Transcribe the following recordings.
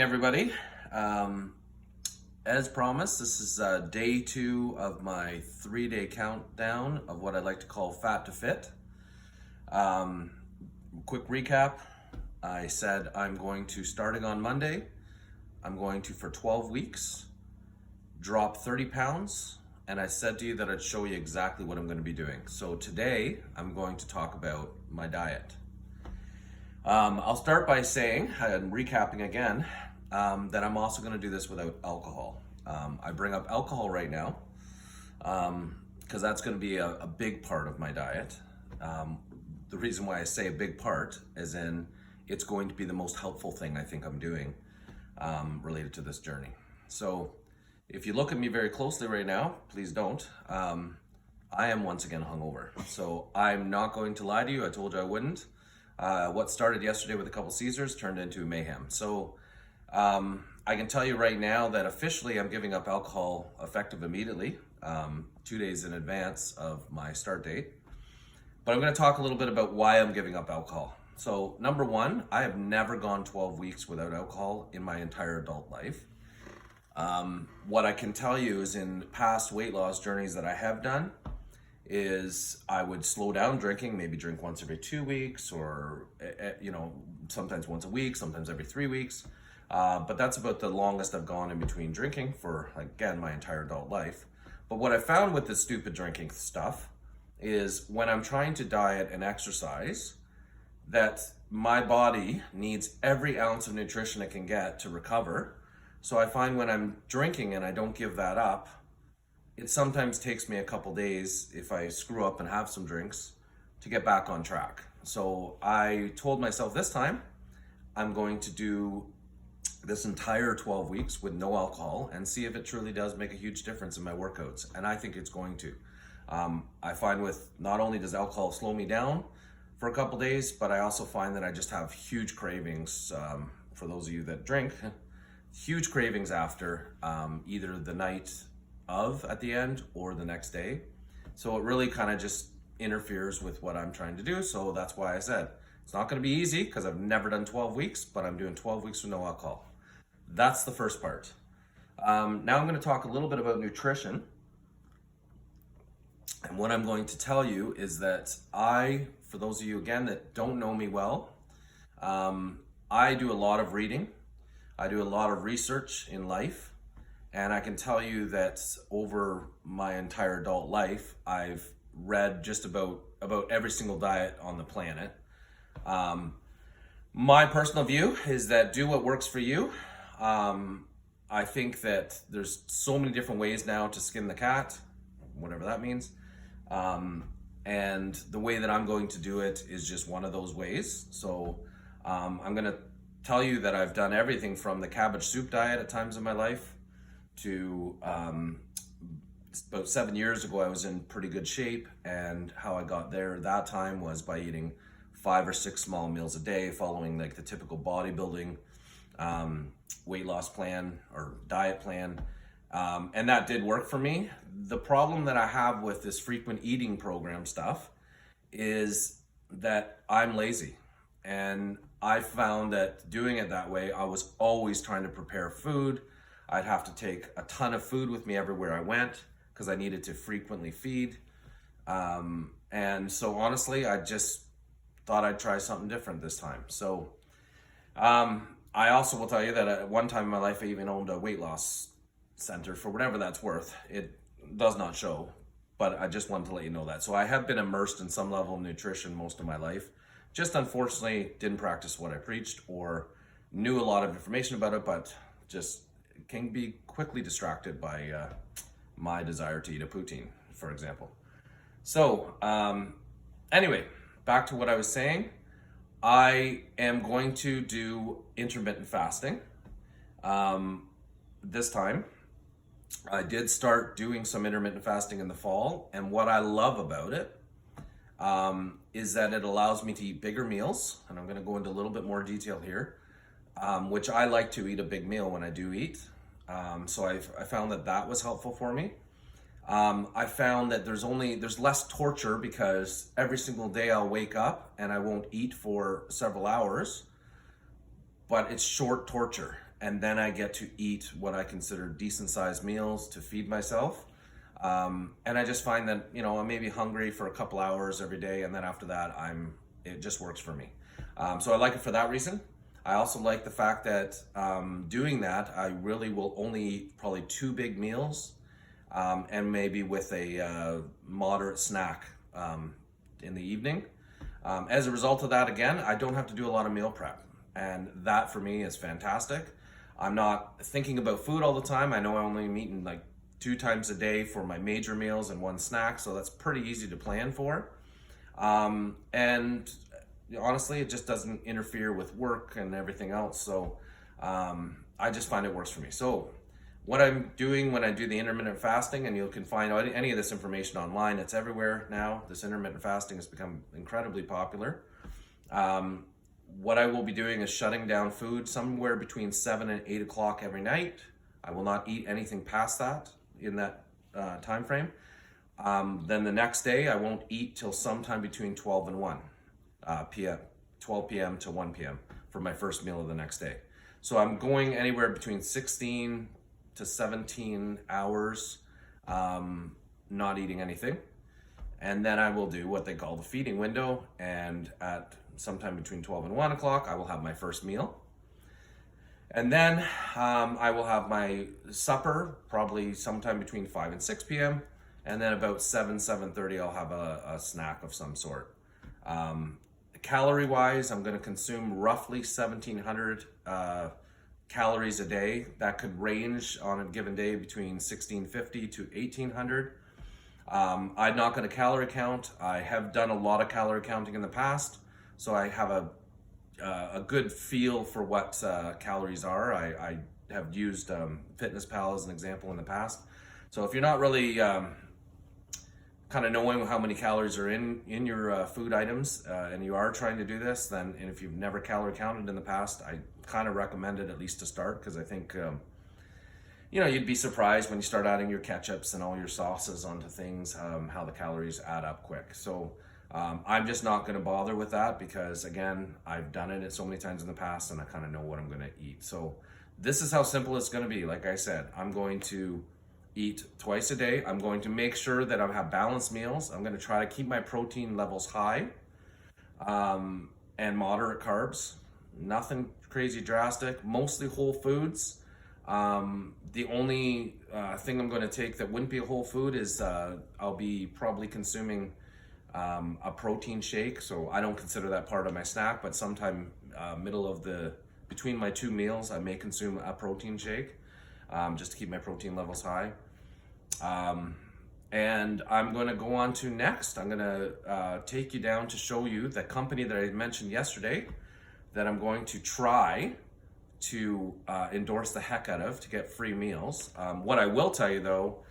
Everybody. As promised, this is day 2 of my 3-day countdown of what I'd like to call Fat to Fit. Quick recap. I said I'm going to, starting on Monday, I'm going to, for 12 weeks, drop 30 pounds. And I said to you that I'd show you exactly what I'm going to be doing. So today, I'm going to talk about my diet. I'll start by saying, and recapping again, that I'm also going to do this without alcohol. I bring up alcohol right now because that's going to be a big part of my diet. The reason why I say a big part is in it's going to be the most helpful thing I think I'm doing related to this journey. So if you look at me very closely right now, please don't. I am once again hungover. So I'm not going to lie to you. I told you I wouldn't. What started yesterday with a couple Caesars turned into mayhem. So I can tell you right now that officially I'm giving up alcohol effective immediately, 2 days in advance of my start date. But I'm going to talk a little bit about why I'm giving up alcohol. So number one, I have never gone 12 weeks without alcohol in my entire adult life. What I can tell you is in past weight loss journeys that I have done is I would slow down drinking, maybe drink once every 2 weeks or, sometimes once a week, sometimes every 3 weeks. But that's about the longest I've gone in between drinking for, again, my entire adult life. But what I found with this stupid drinking stuff is when I'm trying to diet and exercise, that my body needs every ounce of nutrition it can get to recover. So I find when I'm drinking and I don't give that up, it sometimes takes me a couple days, if I screw up and have some drinks, to get back on track. So I told myself this time, I'm going to do this entire 12 weeks with no alcohol and see if it truly does make a huge difference in my workouts. And I think it's going to. I find with not only does alcohol slow me down for a couple days, but I also find that I just have huge cravings, for those of you that drink, huge cravings after either the night of at the end or the next day. So it really kind of just interferes with what I'm trying to do. So that's why I said it's not going to be easy because I've never done 12 weeks, but I'm doing 12 weeks with no alcohol. That's the first part. Now I'm going to talk a little bit about nutrition. And what I'm going to tell you is that for those of you again that don't know me well, I do a lot of reading. I do a lot of research in life. And I can tell you that over my entire adult life, I've read just about every single diet on the planet. My personal view is that do what works for you. I think that there's so many different ways now to skin the cat, whatever that means. And the way that I'm going to do it is just one of those ways. So I'm going to tell you that I've done everything from the cabbage soup diet at times in my life to about 7 years ago, I was in pretty good shape. And how I got there at that time was by eating 5 or 6 small meals a day, following like the typical bodybuilding weight loss plan or diet plan. And that did work for me. The problem that I have with this frequent eating program stuff is that I'm lazy. And I found that doing it that way, I was always trying to prepare food. I'd have to take a ton of food with me everywhere I went because I needed to frequently feed. And so honestly, I just thought I'd try something different this time. So I also will tell you that at one time in my life, I even owned a weight loss center for whatever that's worth. It does not show, but I just wanted to let you know that. So I have been immersed in some level of nutrition most of my life. Just unfortunately didn't practice what I preached or knew a lot of information about it, but just can be quickly distracted by my desire to eat a poutine, for example. So anyway, back to what I was saying. I am going to do intermittent fasting. This time, I did start doing some intermittent fasting in the fall, and what I love about it is that it allows me to eat bigger meals, and I'm going to go into a little bit more detail here, which I like to eat a big meal when I do eat. So I found that was helpful for me. I found that there's less torture because every single day I'll wake up and I won't eat for several hours, but it's short torture. and then I get to eat what I consider decent sized meals to feed myself. And I just find that, you know, I'm maybe hungry for a couple hours every day, and then after that, it just works for me. So I like it for that reason. I also like the fact that doing that, I really will only eat probably 2 big meals, and maybe with a moderate snack in the evening. As a result of that, again, I don't have to do a lot of meal prep, and that for me is fantastic. I'm not thinking about food all the time. I know I'm only eating like 2 times a day for my major meals and 1 snack, so that's pretty easy to plan for. And honestly, it just doesn't interfere with work and everything else, so I just find it works for me. So what I'm doing when I do the intermittent fasting, and you can find any of this information online, it's everywhere now. This intermittent fasting has become incredibly popular. What I will be doing is shutting down food somewhere between 7 and 8 o'clock every night. I will not eat anything past that in that time frame. Then the next day, I won't eat till sometime between 12 and 1 p.m., 12 p.m. to 1 p.m. for my first meal of the next day. So I'm going anywhere between 16 to 17 hours not eating anything. And then I will do what they call the feeding window, and at sometime between 12 and 1 o'clock, I will have my first meal. And then I will have my supper, probably sometime between 5 and 6 p.m. And then about 7:30, I'll have a snack of some sort. Calorie-wise, I'm going to consume roughly 1,700 calories a day. That could range on a given day between 1,650 to 1,800. I'm not going to calorie count. I have done a lot of calorie counting in the past, so I have a good feel for what calories are. I have used FitnessPal as an example in the past. So if you're not really kind of knowing how many calories are in your food items, and you are trying to do this, then, and if you've never calorie counted in the past, I kind of recommend it at least to start, because I think you know, you'd be surprised when you start adding your ketchups and all your sauces onto things, how the calories add up quick. So I'm just not going to bother with that, because again, I've done it so many times in the past, and I kind of know what I'm going to eat. So this is how simple it's going to be. Like I said, I'm going to eat twice a day. I'm going to make sure that I have balanced meals. I'm going to try to keep my protein levels high, and moderate carbs. Nothing crazy drastic, mostly whole foods. The only thing I'm going to take that wouldn't be a whole food is I'll be probably consuming a protein shake. So I don't consider that part of my snack, but sometime between my 2 meals, I may consume a protein shake, just to keep my protein levels high. And I'm going to go on to next. I'm going to take you down to show you the company that I mentioned yesterday that I'm going to try to endorse the heck out of to get free meals. What I will tell you though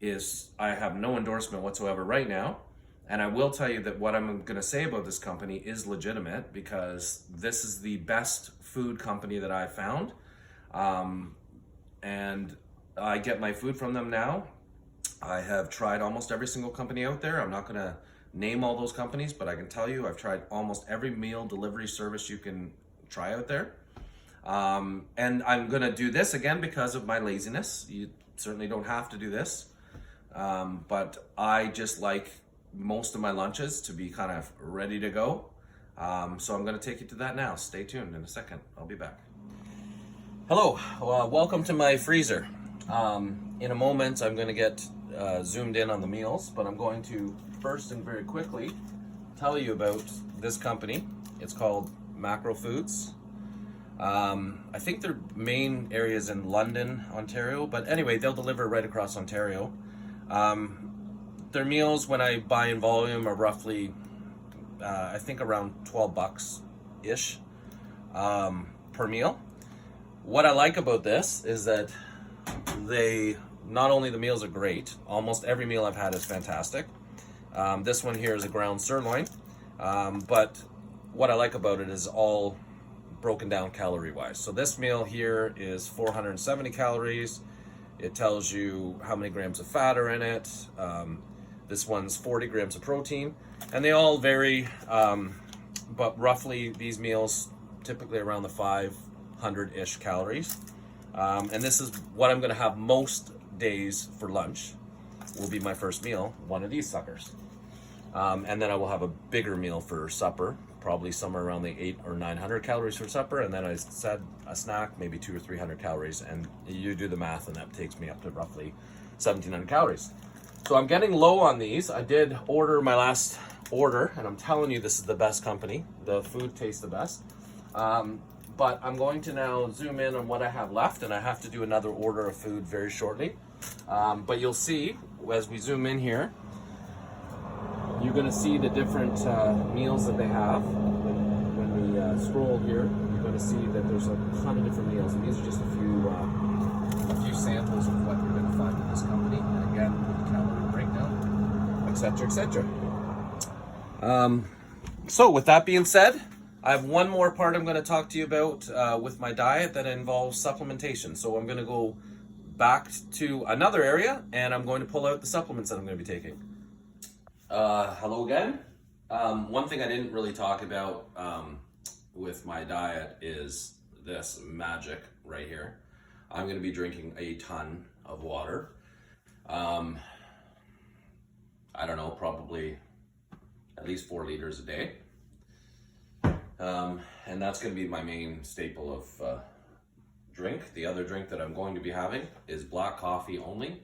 is I have no endorsement whatsoever right now. And I will tell you that what I'm going to say about this company is legitimate, because this is the best food company that I've found. And I get my food from them now. I have tried almost every single company out there. I'm not going to name all those companies, but I can tell you I've tried almost every meal delivery service you can try out there. And I'm going to do this again because of my laziness. You certainly don't have to do this. But I just like most of my lunches to be kind of ready to go. So I'm going to take you to that now. Stay tuned. In a second, I'll be back. Hello, welcome to my freezer. In a moment, I'm going to get zoomed in on the meals, but I'm going to first and very quickly tell you about this company. It's called Macro Foods. I think their main area is in London, Ontario, but anyway, they'll deliver right across Ontario. Their meals, when I buy in volume, are roughly, I think around $12-ish per meal. What I like about this is that not only the meals are great, almost every meal I've had is fantastic. This one here is a ground sirloin, but what I like about it is all broken down calorie-wise. So this meal here is 470 calories. It tells you how many grams of fat are in it. This one's 40 grams of protein, and they all vary, but roughly these meals typically around the 500-ish calories. And this is what I'm gonna have most days for lunch, will be my first meal, one of these suckers. And then I will have a bigger meal for supper, probably somewhere around the 800 or 900 calories for supper. And then I said a snack, maybe 200 or 300 calories. And you do the math and that takes me up to roughly 1700 calories. So I'm getting low on these. I did order my last order, and I'm telling you, this is the best company. The food tastes the best. But I'm going to now zoom in on what I have left, and I have to do another order of food very shortly. But you'll see as we zoom in here, you're going to see the different meals that they have. When we scroll here, you're going to see that there's a ton of different meals, and these are just a few samples of what you're going to find in this company. And again, with the calorie breakdown, etc., etc. So with that being said, I have one more part I'm going to talk to you about with my diet that involves supplementation. So I'm going to go back to another area, and I'm going to pull out the supplements that I'm going to be taking. Hello again. One thing I didn't really talk about with my diet is this magic right here. I'm going to be drinking a ton of water. I don't know, probably at least 4 liters a day. And that's going to be my main staple of drink. The other drink that I'm going to be having is black coffee only.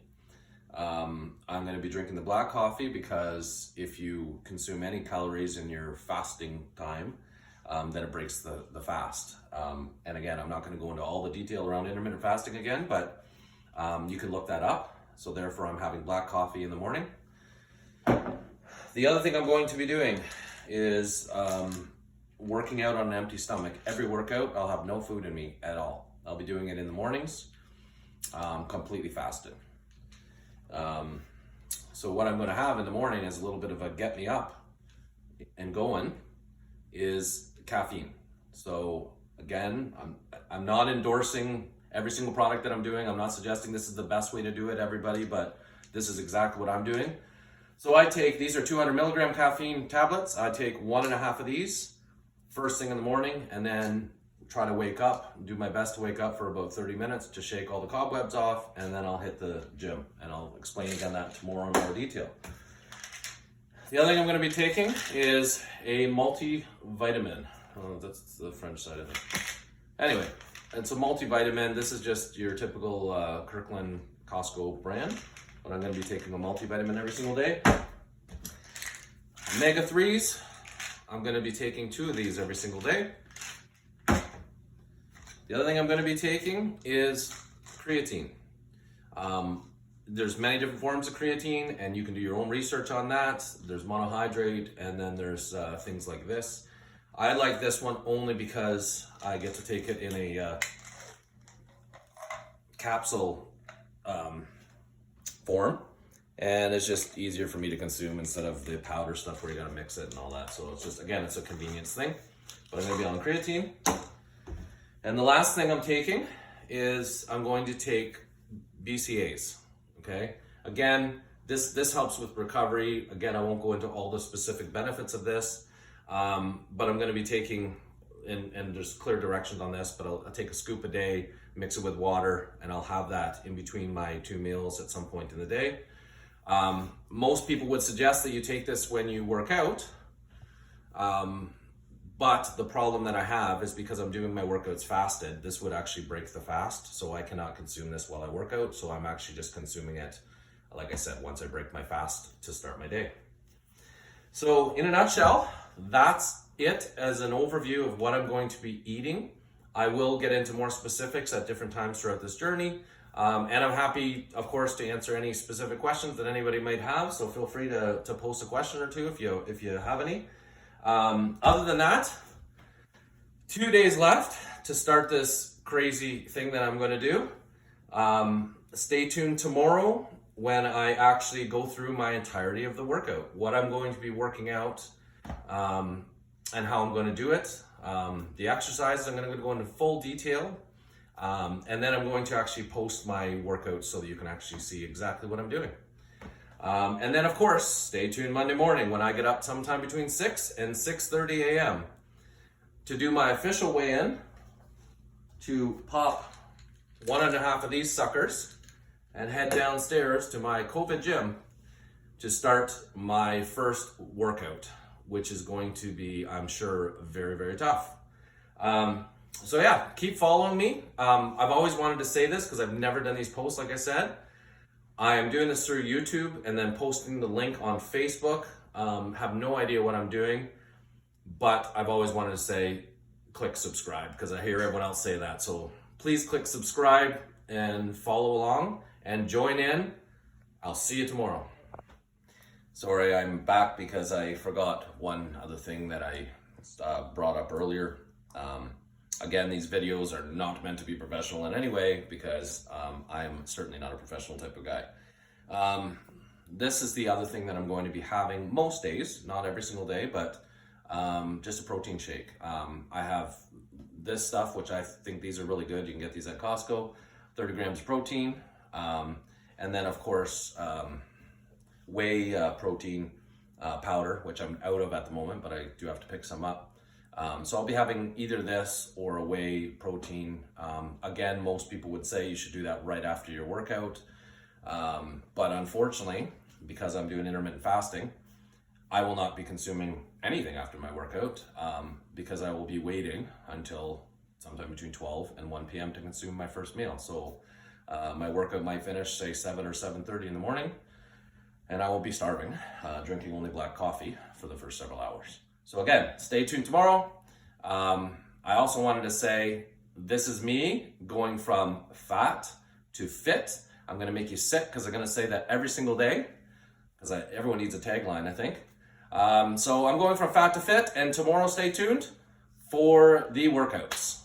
I'm going to be drinking the black coffee because if you consume any calories in your fasting time, then it breaks the fast. And again, I'm not going to go into all the detail around intermittent fasting again, but you can look that up. So therefore, I'm having black coffee in the morning. The other thing I'm going to be doing is working out on an empty stomach. Every workout, I'll have no food in me at all. I'll be doing it in the mornings, completely fasted. So what I'm going to have in the morning is a little bit of a get me up and going is caffeine. So again, I'm not endorsing every single product that I'm doing. I'm not suggesting this is the best way to do it, everybody, but this is exactly what I'm doing. So I take, these are 200 milligram caffeine tablets. I take 1.5 of these first thing in the morning, and then try to wake up, do my best to wake up for about 30 minutes to shake all the cobwebs off, and then I'll hit the gym. And I'll explain again that tomorrow in more detail. The other thing I'm going to be taking is a multivitamin. Oh, that's the French side of it. Anyway, it's a multivitamin. This is just your typical Kirkland Costco brand, but I'm going to be taking a multivitamin every single day. Omega-3s, I'm going to be taking 2 of these every single day. The other thing I'm going to be taking is creatine. There's many different forms of creatine, and you can do your own research on that. There's monohydrate, and then there's things like this. I like this one only because I get to take it in a capsule form, and it's just easier for me to consume instead of the powder stuff where you gotta mix it and all that. So it's just, again, it's a convenience thing. But I'm gonna be on the creatine. And the last thing I'm taking is I'm going to take BCAAs, okay? Again, this helps with recovery. Again, I won't go into all the specific benefits of this, but I'm gonna be taking, and there's clear directions on this, but I'll take a scoop a day, mix it with water, and I'll have that in between my 2 meals at some point in the day. Most people would suggest that you take this when you work out, but the problem that I have is because I'm doing my workouts fasted, this would actually break the fast, so I cannot consume this while I work out, so I'm actually just consuming it, like I said, once I break my fast to start my day. So in a nutshell, that's it as an overview of what I'm going to be eating. I will get into more specifics at different times throughout this journey. And I'm happy, of course, to answer any specific questions that anybody might have. So feel free to post a question or two if you have any. Other than that, 2 days left to start this crazy thing that I'm going to do. Stay tuned tomorrow when I actually go through my entirety of the workout, what I'm going to be working out, and how I'm going to do it. The exercises, I'm going to go into full detail. And then I'm going to actually post my workouts so that you can actually see exactly what I'm doing. And then, of course, stay tuned Monday morning when I get up sometime between 6 and 6:30 a.m. to do my official weigh-in to pop 1.5 of these suckers and head downstairs to my COVID gym to start my first workout, which is going to be, I'm sure, very, very tough. So yeah, keep following me. I've always wanted to say this because I've never done these posts, like I said. I am doing this through YouTube and then posting the link on Facebook. Have no idea what I'm doing, but I've always wanted to say, click subscribe, because I hear everyone else say that. So please click subscribe and follow along and join in. I'll see you tomorrow. Sorry, I'm back because I forgot one other thing that I brought up earlier. Again, these videos are not meant to be professional in any way because I'm certainly not a professional type of guy. This is the other thing that I'm going to be having most days, not every single day, but just a protein shake. I have this stuff, which I think these are really good. You can get these at Costco, 30 grams of protein. And then of course, whey protein powder, which I'm out of at the moment, but I do have to pick some up. So I'll be having either this or a whey protein. Again, most people would say you should do that right after your workout. But unfortunately, because I'm doing intermittent fasting, I will not be consuming anything after my workout because I will be waiting until sometime between 12 and 1 p.m. to consume my first meal. So my workout might finish, say 7 or 7:30 in the morning, and I will be starving, drinking only black coffee for the first several hours. So again, stay tuned tomorrow. I also wanted to say, this is me going from fat to fit. I'm going to make you sick because I'm going to say that every single day because everyone needs a tagline, I think. So I'm going from fat to fit, and tomorrow stay tuned for the workouts.